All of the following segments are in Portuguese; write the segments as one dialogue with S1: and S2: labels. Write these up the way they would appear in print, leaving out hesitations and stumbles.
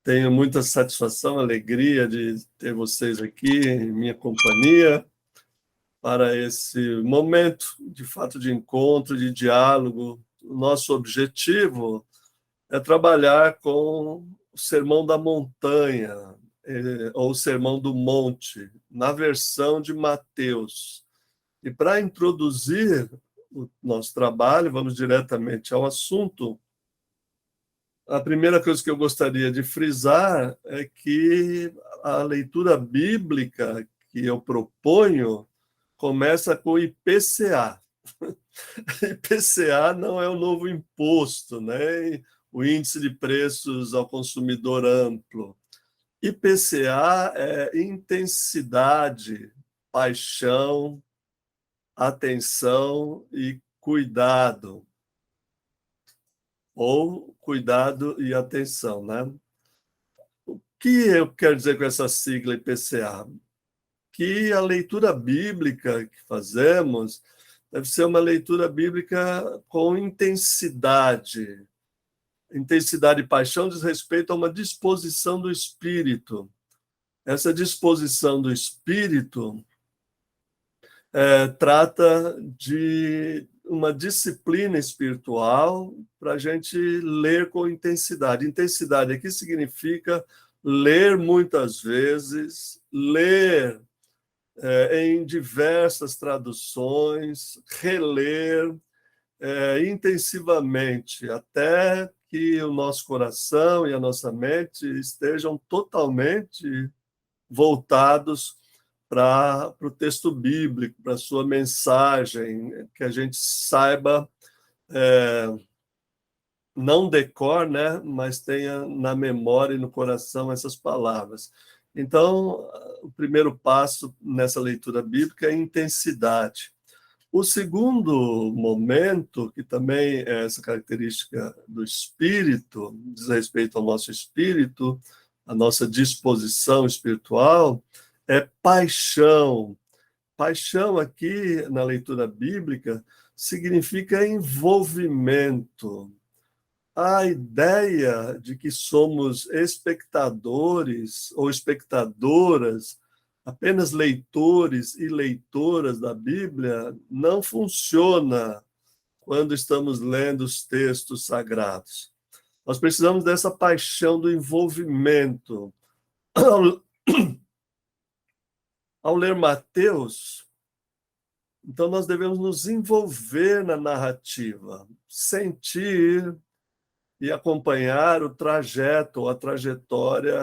S1: Tenho muita satisfação, alegria de ter vocês aqui em minha companhia para esse momento, de fato, de encontro, de diálogo. O nosso objetivo é trabalhar com o Sermão da Montanha, ou o Sermão do Monte, na versão de Mateus. E para introduzir o nosso trabalho, vamos diretamente ao assunto. A primeira coisa que eu gostaria de frisar é que a leitura bíblica que eu proponho começa com IPCA. IPCA não é o novo imposto, né? O índice de preços ao consumidor amplo. IPCA é intensidade, paixão, atenção e cuidado. Ou cuidado e atenção, né? O que eu quero dizer com essa sigla IPCA? Que a leitura bíblica que fazemos deve ser uma leitura bíblica com intensidade. Intensidade e paixão diz respeito a uma disposição do espírito. Essa disposição do espírito trata de uma disciplina espiritual para a gente ler com intensidade. Intensidade aqui significa ler muitas vezes, ler em diversas traduções, reler intensivamente, até que o nosso coração e a nossa mente estejam totalmente voltados para o texto bíblico, para a sua mensagem, que a gente saiba, não decor, né, mas tenha na memória e no coração essas palavras. Então, o primeiro passo nessa leitura bíblica é a intensidade. O segundo momento, que também é essa característica do espírito, diz respeito ao nosso espírito, a nossa disposição espiritual, é paixão. Paixão aqui, na leitura bíblica, significa envolvimento. A ideia de que somos espectadores ou espectadoras, apenas leitores e leitoras da Bíblia, não funciona quando estamos lendo os textos sagrados. Nós precisamos dessa paixão do envolvimento. Ao ler Mateus, então nós devemos nos envolver na narrativa, sentir e acompanhar o trajeto ou a trajetória,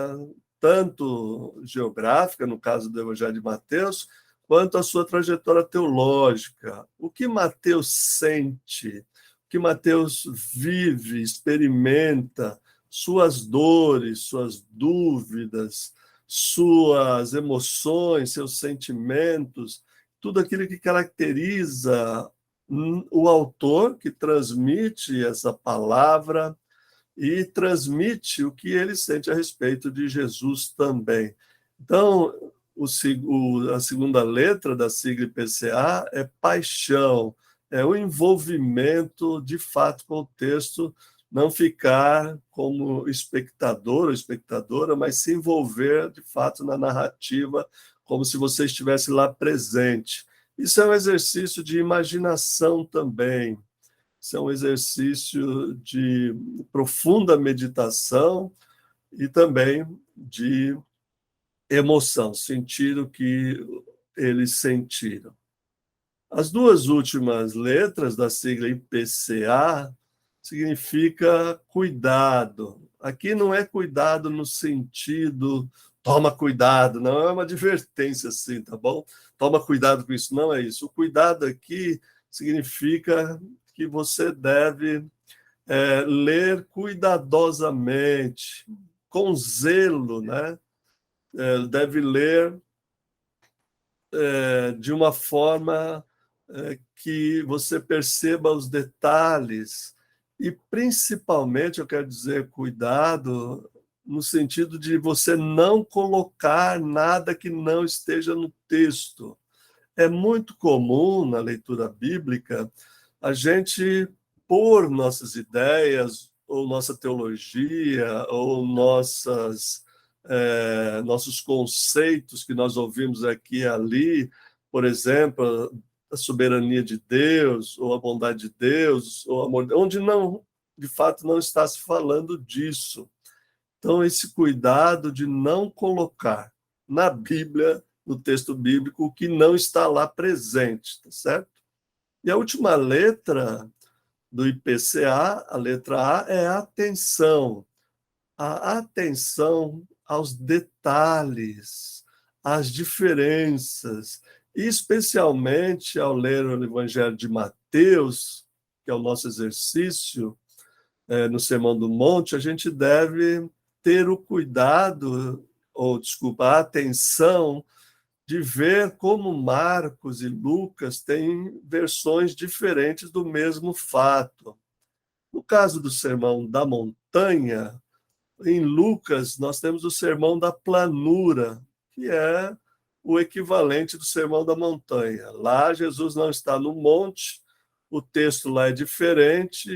S1: tanto geográfica, no caso do Evangelho de Mateus, quanto a sua trajetória teológica. O que Mateus sente, o que Mateus vive, experimenta, suas dores, suas dúvidas, suas emoções, seus sentimentos, tudo aquilo que caracteriza o autor que transmite essa palavra e transmite o que ele sente a respeito de Jesus também. Então, a segunda letra da sigla IPCA é paixão, é o envolvimento de fato com o texto, não ficar como espectador ou espectadora, mas se envolver de fato na narrativa, como se você estivesse lá presente. Isso é um exercício de imaginação também. Isso é um exercício de profunda meditação e também de emoção, sentir o que eles sentiram. As duas últimas letras da sigla IPCA significa cuidado. Aqui não é cuidado no sentido toma cuidado, não é uma advertência assim, tá bom? Toma cuidado com isso, não é isso. O cuidado aqui significa que você deve ler cuidadosamente, com zelo, né? Deve ler de uma forma que você perceba os detalhes e, principalmente, eu quero dizer, cuidado no sentido de você não colocar nada que não esteja no texto. É muito comum na leitura bíblica a gente pôr nossas ideias ou nossa teologia, ou nossos conceitos que nós ouvimos aqui e ali, por exemplo, a soberania de Deus, ou a bondade de Deus, ou o amor, onde não, de fato, não está se falando disso. Então, esse cuidado de não colocar na Bíblia, no texto bíblico, o que não está lá presente, tá certo? E a última letra do IPCA, a letra A, é atenção. A atenção aos detalhes, às diferenças, e especialmente ao ler o Evangelho de Mateus, que é o nosso exercício no Sermão do Monte, a gente deve ter o cuidado, ou desculpa, a atenção de ver como Marcos e Lucas têm versões diferentes do mesmo fato. No caso do Sermão da Montanha, em Lucas, nós temos o Sermão da Planura, que é o equivalente do Sermão da Montanha. Lá, Jesus não está no monte, o texto lá é diferente,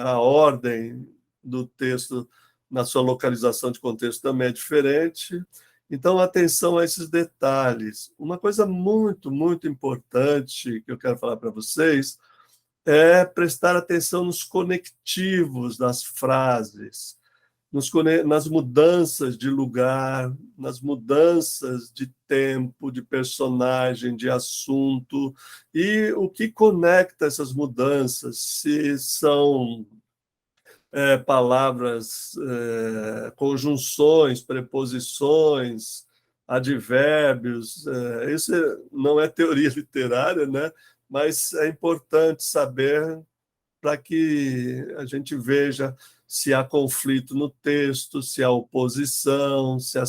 S1: a ordem do texto, na sua localização de contexto, também é diferente. Então, atenção a esses detalhes. Uma coisa muito, muito importante que eu quero falar para vocês é prestar atenção nos conectivos das frases, nas mudanças de lugar, nas mudanças de tempo, de personagem, de assunto, e o que conecta essas mudanças, se são palavras, conjunções, preposições, advérbios. Isso não é teoria literária, né? Mas é importante saber para que a gente veja se há conflito no texto, se há oposição, se há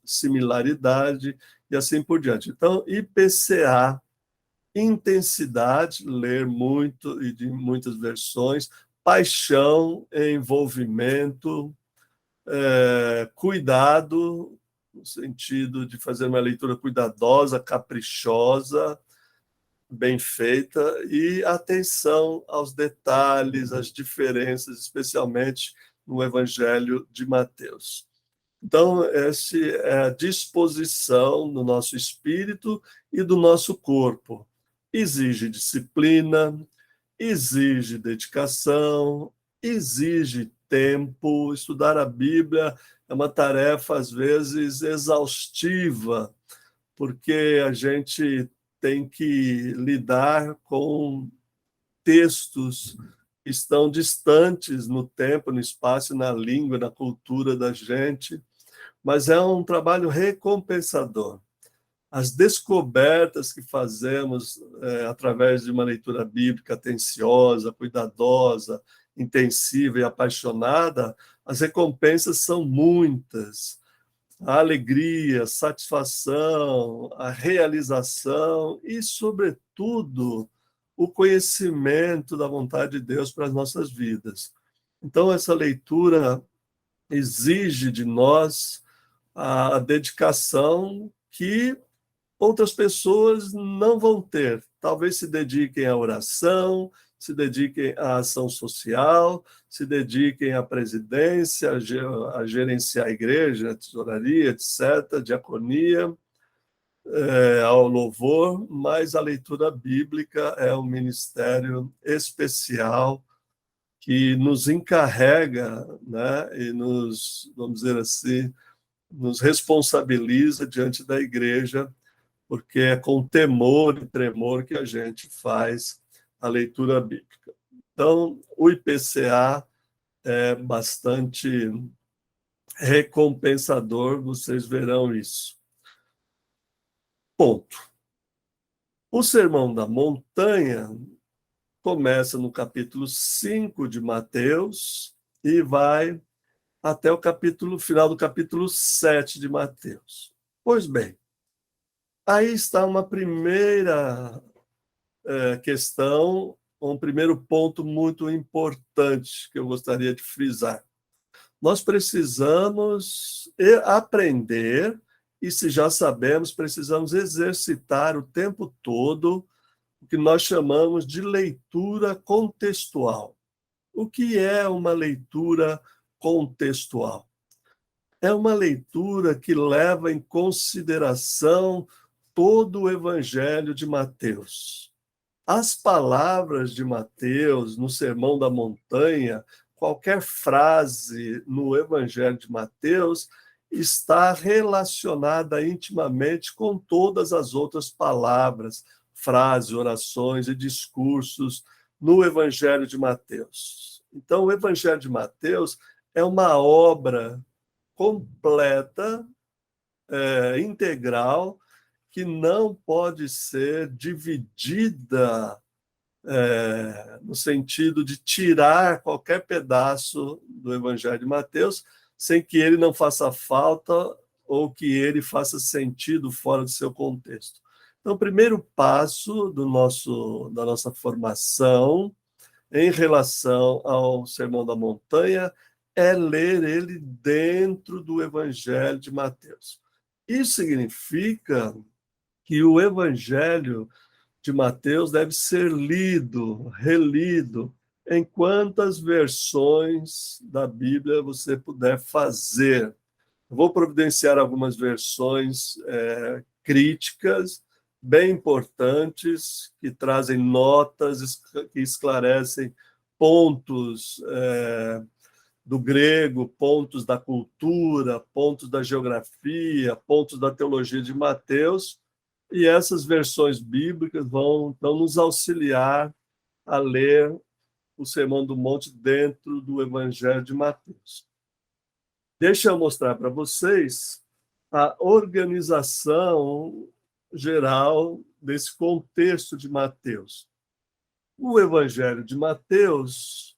S1: similaridade e assim por diante. Então, IPCA, intensidade, ler muito e de muitas versões, paixão, envolvimento, cuidado, no sentido de fazer uma leitura cuidadosa, caprichosa, bem feita, e atenção aos detalhes, às diferenças, especialmente no Evangelho de Mateus. Então, essa é a disposição do nosso espírito e do nosso corpo. Exige disciplina, exige dedicação, exige tempo. Estudar a Bíblia é uma tarefa, às vezes, exaustiva, porque a gente tem que lidar com textos que estão distantes no tempo, no espaço, na língua, na cultura da gente, mas é um trabalho recompensador. As descobertas que fazemos através de uma leitura bíblica atenciosa, cuidadosa, intensiva e apaixonada, as recompensas são muitas. A alegria, a satisfação, a realização e, sobretudo, o conhecimento da vontade de Deus para as nossas vidas. Então, essa leitura exige de nós a dedicação que outras pessoas não vão ter. Talvez se dediquem à oração, se dediquem à ação social, se dediquem à presidência, a gerenciar a igreja, a tesouraria, etc., diaconia, ao louvor, mas a leitura bíblica é um ministério especial que nos encarrega, né, e nos, vamos dizer assim, nos responsabiliza diante da igreja, porque é com temor e tremor que a gente faz a leitura bíblica. Então, o IPCA é bastante recompensador, vocês verão isso. Ponto. O Sermão da Montanha começa no capítulo 5 de Mateus e vai até o final do capítulo 7 de Mateus. Pois bem, aí está uma primeira questão, um primeiro ponto muito importante que eu gostaria de frisar. Nós precisamos aprender, e se já sabemos, precisamos exercitar o tempo todo o que nós chamamos de leitura contextual. O que é uma leitura contextual? É uma leitura que leva em consideração todo o Evangelho de Mateus. As palavras de Mateus no Sermão da Montanha, qualquer frase no Evangelho de Mateus está relacionada intimamente com todas as outras palavras, frases, orações e discursos no Evangelho de Mateus. Então, o Evangelho de Mateus é uma obra completa, integral, que não pode ser dividida no sentido de tirar qualquer pedaço do Evangelho de Mateus sem que ele não faça falta ou que ele faça sentido fora do seu contexto. Então, o primeiro passo da nossa formação em relação ao Sermão da Montanha é ler ele dentro do Evangelho de Mateus. Isso significa que o Evangelho de Mateus deve ser lido, relido, em quantas versões da Bíblia você puder fazer. Eu vou providenciar algumas versões críticas, bem importantes, que trazem notas, que esclarecem pontos do grego, pontos da cultura, pontos da geografia, pontos da teologia de Mateus, e essas versões bíblicas vão nos auxiliar a ler o Sermão do Monte dentro do Evangelho de Mateus. Deixa eu mostrar para vocês a organização geral desse contexto de Mateus. O Evangelho de Mateus,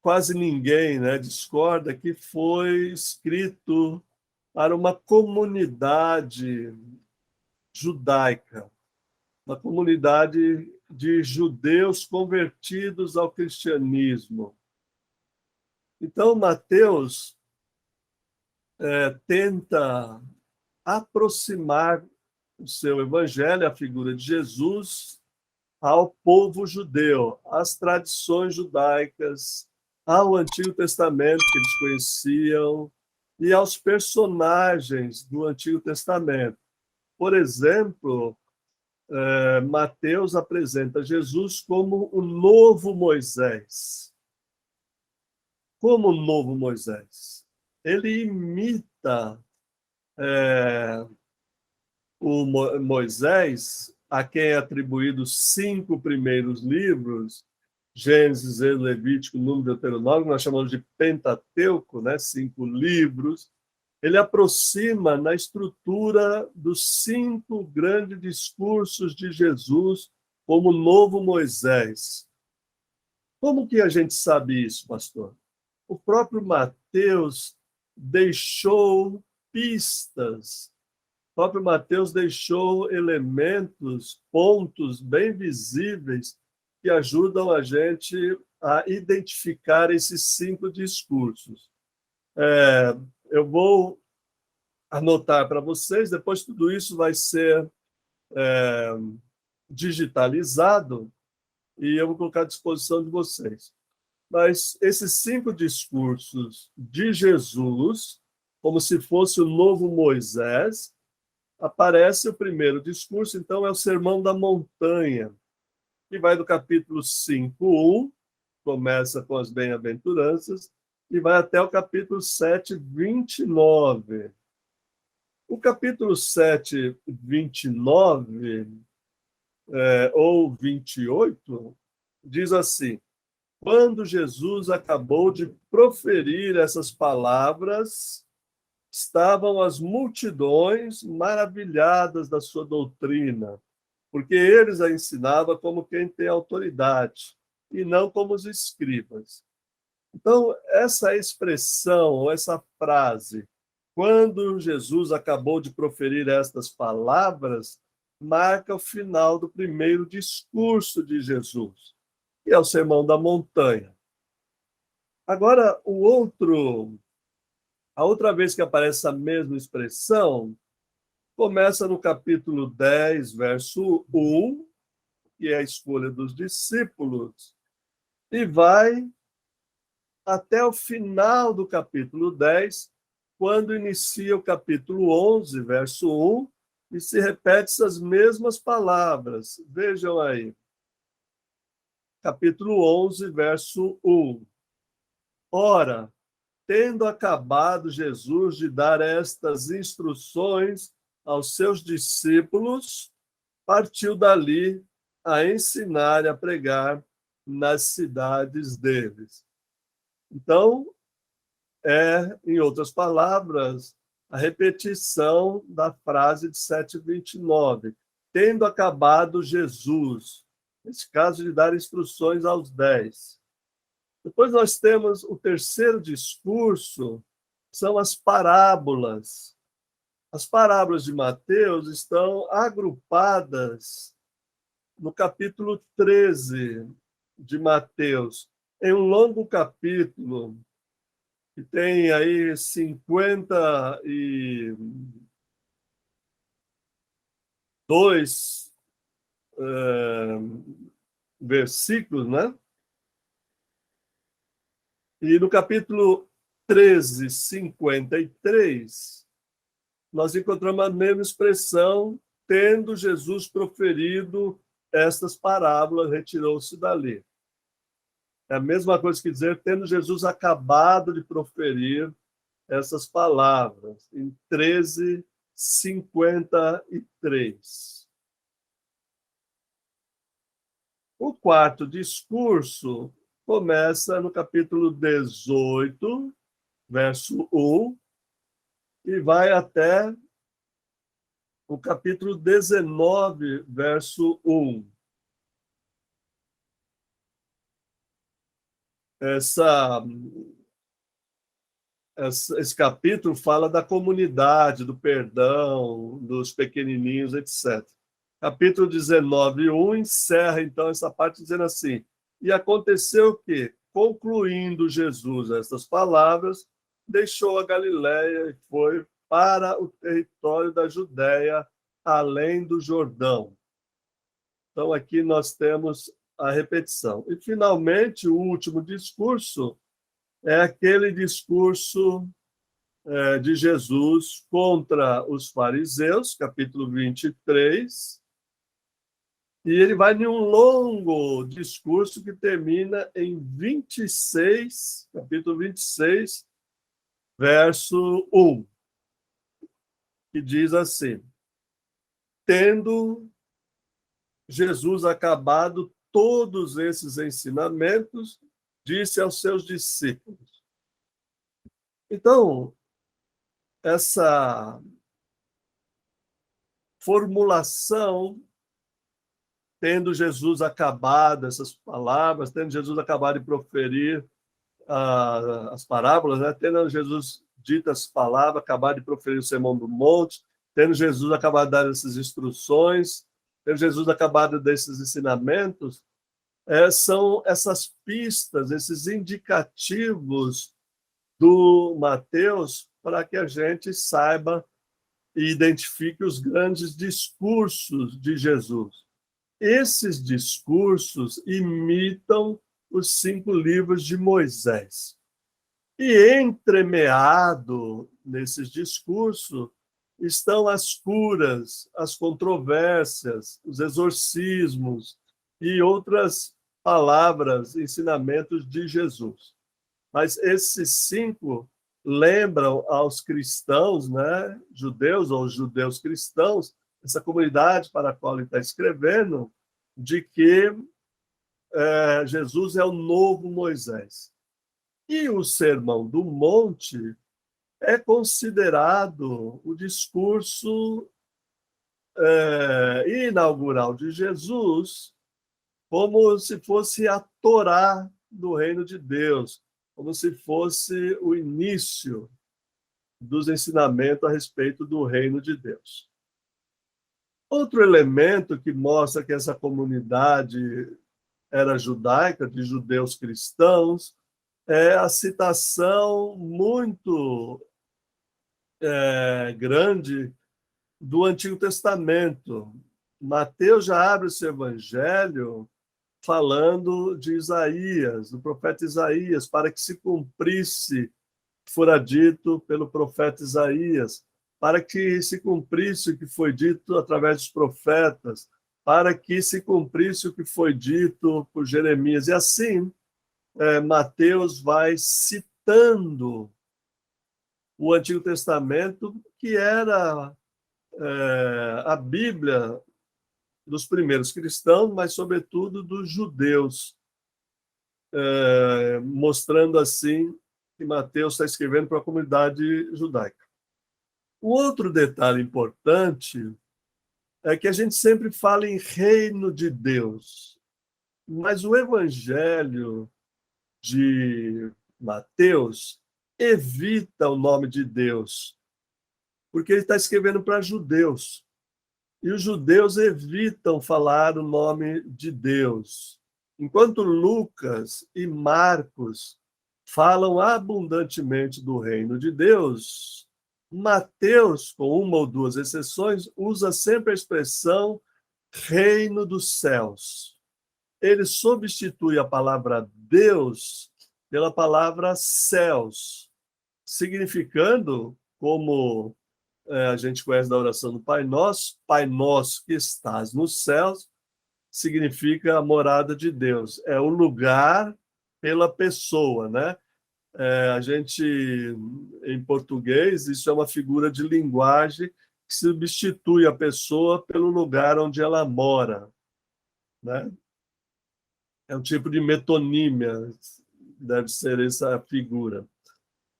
S1: quase ninguém discorda que foi escrito para uma comunidade judaica, uma comunidade de judeus convertidos ao cristianismo. Então, Mateus tenta aproximar o seu evangelho, a figura de Jesus, ao povo judeu, às tradições judaicas, ao Antigo Testamento que eles conheciam e aos personagens do Antigo Testamento. Por exemplo, Mateus apresenta Jesus como o novo Moisés. Como o novo Moisés? Ele imita o Moisés, a quem é atribuído os 5 primeiros livros, Gênesis, Êxodo, Levítico, Número, Deuteronômio, nós chamamos de Pentateuco, 5 livros. Ele aproxima na estrutura dos 5 grandes discursos de Jesus como novo Moisés. Como que a gente sabe isso, pastor? O próprio Mateus deixou pistas. O próprio Mateus deixou elementos, pontos bem visíveis que ajudam a gente a identificar esses 5 discursos. Eu vou anotar para vocês, depois tudo isso vai ser digitalizado e eu vou colocar à disposição de vocês. Mas esses 5 discursos de Jesus, como se fosse o novo Moisés, aparece o primeiro discurso, então é o Sermão da Montanha, que vai do capítulo 5:1, começa com as bem-aventuranças, e vai até o capítulo 7:29. O capítulo 7:29, ou 28, diz assim: quando Jesus acabou de proferir essas palavras, estavam as multidões maravilhadas da sua doutrina, porque eles a ensinavam como quem tem autoridade, e não como os escribas. Então, essa expressão, essa frase, quando Jesus acabou de proferir estas palavras, marca o final do primeiro discurso de Jesus, que é o Sermão da Montanha. Agora, a outra vez que aparece a mesma expressão, começa no capítulo 10, verso 1, que é a escolha dos discípulos, e vai até o final do capítulo 10, quando inicia o capítulo 11, verso 1, e se repete essas mesmas palavras. Vejam aí. Capítulo 11, verso 1. Ora, tendo acabado Jesus de dar estas instruções aos seus discípulos, partiu dali a ensinar e a pregar nas cidades deles. Então, em outras palavras, a repetição da frase de 7:29. Tendo acabado Jesus, nesse caso de dar instruções aos 10. Depois nós temos o terceiro discurso, são as parábolas. As parábolas de Mateus estão agrupadas no capítulo 13 de Mateus, em um longo capítulo que tem aí 52 versículos, né? E no capítulo 13, 53, nós encontramos a mesma expressão, tendo Jesus proferido estas parábolas, retirou-se dali. É a mesma coisa que dizer, tendo Jesus acabado de proferir essas palavras, em 13, 53. O quarto discurso começa no capítulo 18, verso 1, e vai até o capítulo 19, verso 1. Esse capítulo fala da comunidade, do perdão, dos pequenininhos, etc. Capítulo 19, 1 encerra, então, essa parte dizendo assim, e aconteceu que, concluindo Jesus estas palavras, deixou a Galiléia e foi para o território da Judéia, além do Jordão. Então, aqui nós temos a repetição. E, finalmente, o último discurso é aquele discurso de Jesus contra os fariseus, capítulo 23, e ele vai em um longo discurso que termina em 26, capítulo 26, verso 1, que diz assim, tendo Jesus acabado todos esses ensinamentos, disse aos seus discípulos. Então, essa formulação, tendo Jesus acabado essas palavras, tendo Jesus acabado de proferir as parábolas, né? Tendo Jesus dito as palavras, acabado de proferir o Sermão do Monte, tendo Jesus acabado de dar essas instruções, tendo Jesus acabado desses ensinamentos, são essas pistas, esses indicativos do Mateus para que a gente saiba e identifique os grandes discursos de Jesus. Esses discursos imitam os 5 livros de Moisés. E entremeado nesses discursos estão as curas, as controvérsias, os exorcismos e outras palavras, ensinamentos de Jesus. Mas esses 5 lembram aos cristãos, né, judeus ou judeus cristãos, essa comunidade para a qual ele está escrevendo, de que Jesus é o novo Moisés. E o Sermão do Monte é considerado o discurso inaugural de Jesus, como se fosse a Torá do reino de Deus, como se fosse o início dos ensinamentos a respeito do reino de Deus. Outro elemento que mostra que essa comunidade era judaica, de judeus cristãos, é a citação muito grande do Antigo Testamento. Mateus já abre esse evangelho falando de Isaías, do profeta Isaías, para que se cumprisse o que fora dito pelo profeta Isaías, para que se cumprisse o que foi dito através dos profetas, para que se cumprisse o que foi dito por Jeremias. E assim, Mateus vai citando o Antigo Testamento, que era a Bíblia dos primeiros cristãos, mas, sobretudo, dos judeus, mostrando assim que Mateus está escrevendo para a comunidade judaica. Um outro detalhe importante é que a gente sempre fala em reino de Deus, mas o evangelho de Mateus evita o nome de Deus, porque ele está escrevendo para judeus. E os judeus evitam falar o nome de Deus. Enquanto Lucas e Marcos falam abundantemente do reino de Deus, Mateus, com uma ou duas exceções, usa sempre a expressão reino dos céus. Ele substitui a palavra Deus pela palavra céus, significando, como a gente conhece da oração do Pai Nosso que estás nos céus, significa a morada de Deus. É o lugar pela pessoa, né? A gente, em português, isso é uma figura de linguagem que substitui a pessoa pelo lugar onde ela mora, né? É um tipo de metonímia, deve ser essa figura.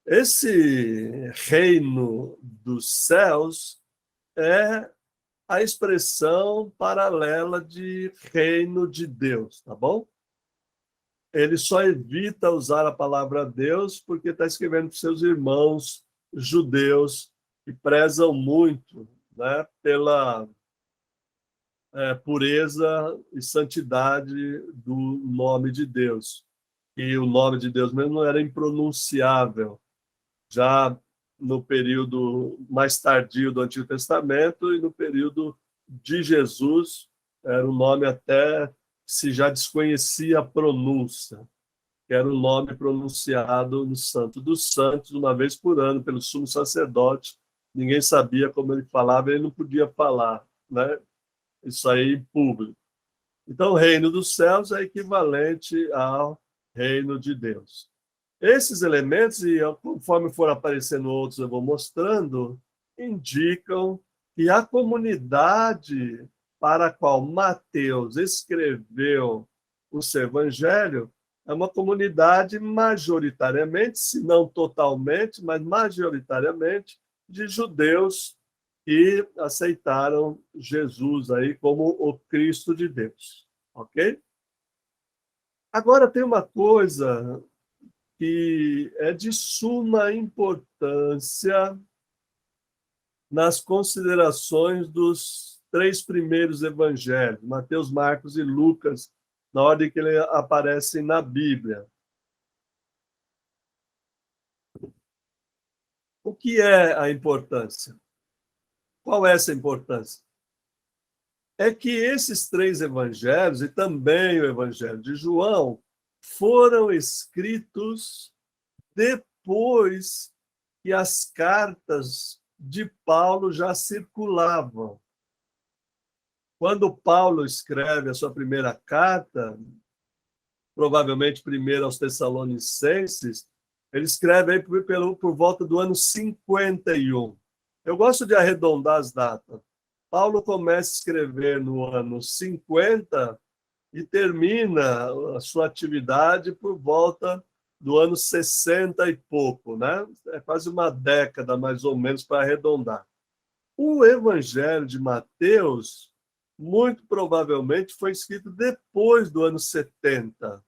S1: Esse reino dos céus é a expressão paralela de reino de Deus, tá bom? Ele só evita usar a palavra Deus porque está escrevendo para seus irmãos judeus que prezam muito, né, pela pureza e santidade do nome de Deus. E o nome de Deus mesmo não era impronunciável, já no período mais tardio do Antigo Testamento e no período de Jesus, era um nome até se já desconhecia a pronúncia, que era um nome pronunciado no Santo dos Santos, uma vez por ano, pelo sumo sacerdote. Ninguém sabia como ele falava, ele não podia falar, né? Isso aí em público. Então, o reino dos céus é equivalente ao reino de Deus. Esses elementos, e conforme for aparecendo outros, eu vou mostrando, indicam que a comunidade para a qual Mateus escreveu o seu evangelho é uma comunidade majoritariamente, se não totalmente, mas majoritariamente, de judeus que aceitaram Jesus aí como o Cristo de Deus, ok? Agora tem uma coisa que é de suma importância nas considerações dos três primeiros evangelhos, Mateus, Marcos e Lucas, na ordem que eles aparecem na Bíblia. O que é a importância? Qual é essa importância? É que esses três evangelhos, e também o evangelho de João, foram escritos depois que as cartas de Paulo já circulavam. Quando Paulo escreve a sua primeira carta, provavelmente primeiro aos Tessalonicenses, ele escreve aí por volta do ano 51. Eu gosto de arredondar as datas. Paulo começa a escrever no ano 50 e termina a sua atividade por volta do ano 60 e pouco, né? É quase uma década, mais ou menos, para arredondar. O Evangelho de Mateus, muito provavelmente, foi escrito depois do ano 70.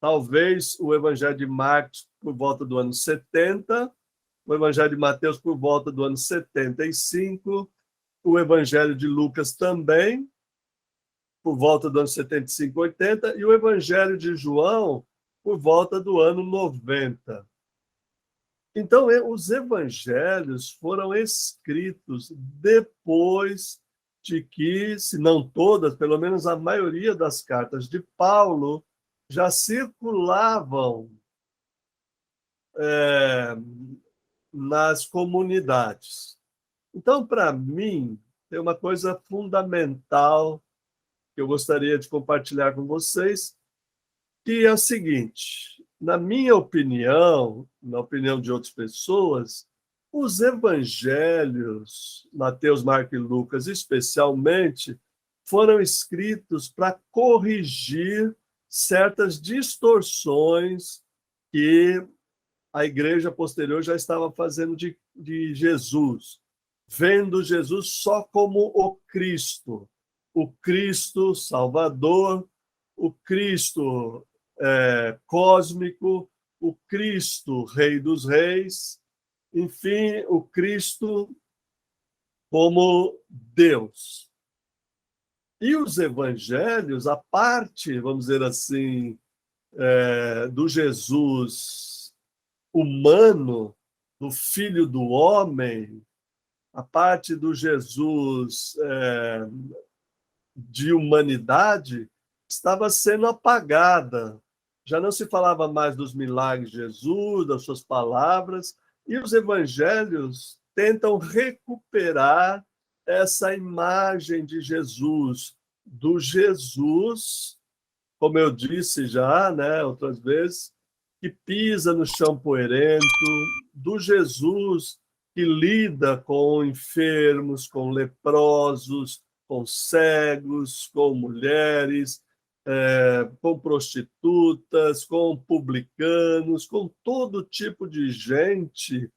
S1: Talvez o Evangelho de Marcos por volta do ano 70, o Evangelho de Mateus por volta do ano 75, o Evangelho de Lucas também, por volta do ano 75, 80, e o Evangelho de João por volta do ano 90. Então, os evangelhos foram escritos depois de que, se não todas, pelo menos a maioria das cartas de Paulo já circulavam nas comunidades. Então, para mim, tem uma coisa fundamental que eu gostaria de compartilhar com vocês, que é o seguinte: na minha opinião, na opinião de outras pessoas, os evangelhos, Mateus, Marcos e Lucas, especialmente, foram escritos para corrigir certas distorções que a igreja posterior já estava fazendo de Jesus, vendo Jesus só como o Cristo Salvador, o Cristo cósmico, o Cristo Rei dos Reis, enfim, o Cristo como Deus. E os evangelhos, a parte, vamos dizer assim, do Jesus humano, do Filho do Homem, a parte do Jesus de humanidade, estava sendo apagada. Já não se falava mais dos milagres de Jesus, das suas palavras, e os evangelhos tentam recuperar essa imagem de Jesus, do Jesus, como eu disse já, né, outras vezes, que pisa no chão poeirento, do Jesus que lida com enfermos, com leprosos, com cegos, com mulheres, com prostitutas, com publicanos, com todo tipo de gente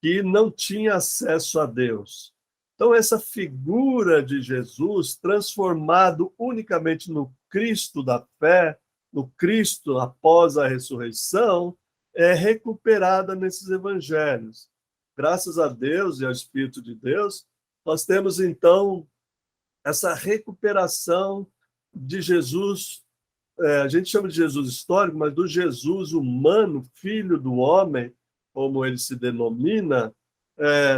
S1: que não tinha acesso a Deus. Então, essa figura de Jesus, transformado unicamente no Cristo da fé, no Cristo após a ressurreição, é recuperada nesses evangelhos. Graças a Deus e ao Espírito de Deus, nós temos, então, essa recuperação de Jesus, a gente chama de Jesus histórico, mas do Jesus humano, filho do homem, como ele se denomina,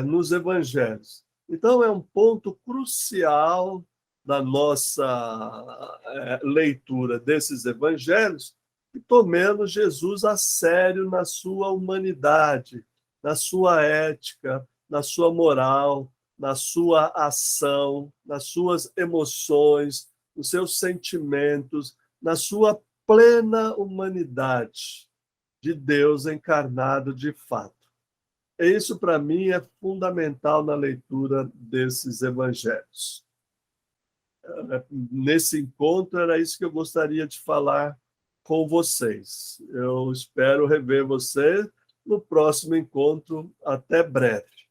S1: nos evangelhos. Então, é um ponto crucial da nossa leitura desses evangelhos, que tomemos Jesus a sério na sua humanidade, na sua ética, na sua moral, na sua ação, nas suas emoções, nos seus sentimentos, na sua plena humanidade de Deus encarnado de fato. Isso, para mim, é fundamental na leitura desses evangelhos. Nesse encontro, era isso que eu gostaria de falar com vocês. Eu espero rever você no próximo encontro. Até breve.